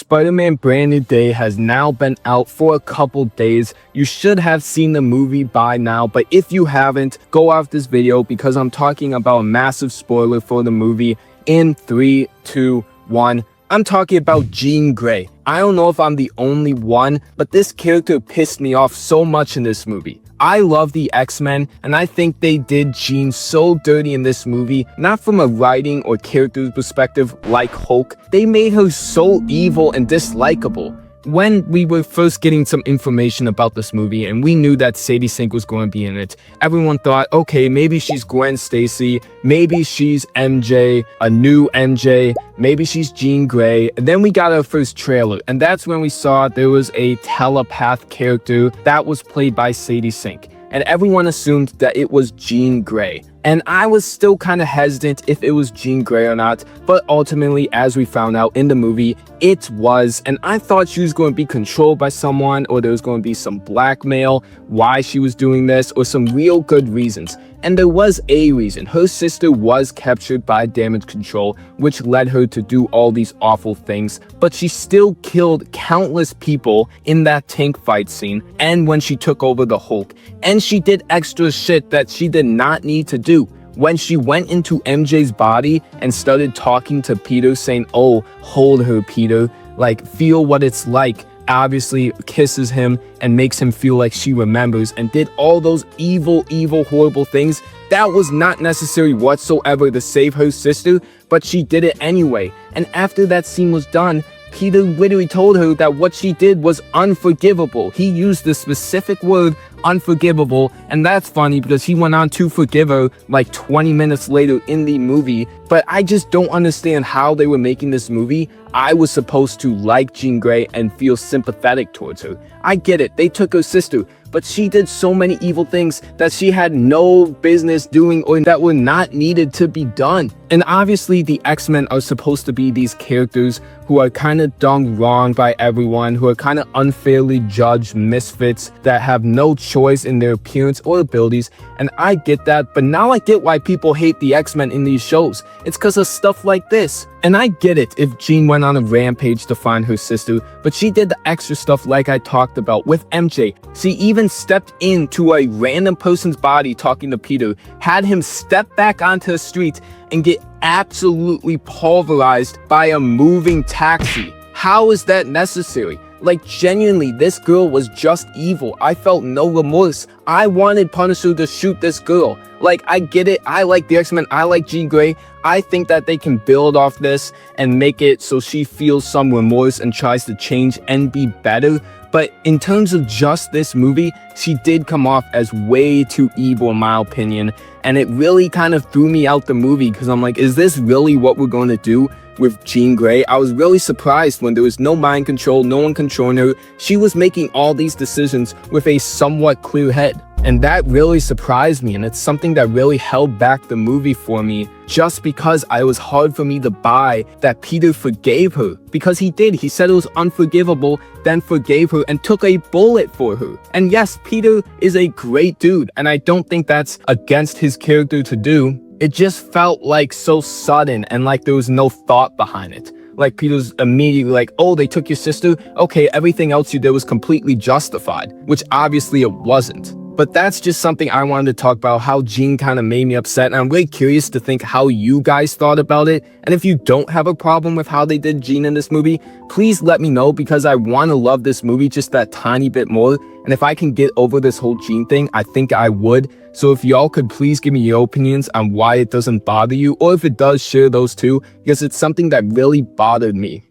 Spider-Man Brand New Day has now been out for a couple days. You should have seen the movie by now, but if you haven't, go off this video because I'm talking about a massive spoiler for the movie in 3, 2, 1. I'm talking about Jean Grey. I don't know if I'm the only one, but this character pissed me off so much in this movie. I love the X-Men, and I think they did Jean so dirty in this movie, not from a writing or character perspective like Hulk. They made her so evil and dislikable. When we were first getting some information about this movie and we knew that Sadie Sink was going to be in it, everyone thought, okay, maybe she's Gwen Stacy, maybe she's MJ, a new MJ, maybe she's Jean Grey. And then we got our first trailer, and that's when we saw there was a telepath character that was played by Sadie Sink. And everyone assumed that it was Jean Grey. And I was still kind of hesitant if it was Jean Grey or not, but ultimately, as we found out in the movie, it was. And I thought she was going to be controlled by someone, or there was going to be some blackmail, why she was doing this, or some real good reasons. And there was a reason. Her sister was captured by damage control, which led her to do all these awful things, but she still killed countless people in that tank fight scene and when she took over the Hulk. And she did extra shit that she did not need to do. When she went into MJ's body and started talking to Peter, saying, "Oh, hold her, Peter, like, feel what it's like," obviously kisses him and makes him feel like she remembers, and did all those evil, horrible things that was not necessary whatsoever to save her sister, but she did it anyway. And after that scene was done, Peter literally told her that what she did was unforgivable. He used the specific word unforgivable, and that's funny because he went on to forgive her like 20 minutes later in the movie. But I just don't understand how they were making this movie. I was supposed to like Jean Grey and feel sympathetic towards her. I get it, they took her sister, but she did so many evil things that she had no business doing or that were not needed to be done. And obviously the X-Men are supposed to be these characters who are kind of done wrong by everyone, who are kind of unfairly judged misfits that have no choice in their appearance or abilities. And I get that, but now I get why people hate the X-Men in these shows. It's because of stuff like this. And I get it if Jean went on a rampage to find her sister, but she did the extra stuff like I talked about with MJ. She even stepped into a random person's body talking to Peter, had him step back onto the street and get absolutely pulverized by a moving taxi. How is that necessary? Like, genuinely, this girl was just evil. I felt no remorse. I wanted Punisher to shoot this girl. Like, I get it. I like the X-Men. I like Jean Grey. I think that they can build off this and make it so she feels some remorse and tries to change and be better. But in terms of just this movie, she did come off as way too evil in my opinion. And it really kind of threw me out the movie because I'm like, is this really what we're going to do with Jean Grey? I was really surprised when there was no mind control, no one controlling her. She was making all these decisions with a somewhat clear head. And that really surprised me, and it's something that really held back the movie for me, just because it was hard for me to buy that Peter forgave her. Because he did. He said it was unforgivable, then forgave her and took a bullet for her. And yes, Peter is a great dude, and I don't think that's against his character to do. It just felt like so sudden and like there was no thought behind it. Like Peter's immediately like, "Oh, they took your sister? Okay, everything else you did was completely justified," which obviously it wasn't. But that's just something I wanted to talk about, how Jean kind of made me upset, and I'm really curious to think how you guys thought about it. And if you don't have a problem with how they did Jean in this movie, please let me know, because I want to love this movie just that tiny bit more. And if I can get over this whole Jean thing, I think I would. So if y'all could please give me your opinions on why it doesn't bother you, or if it does, share those too, because it's something that really bothered me.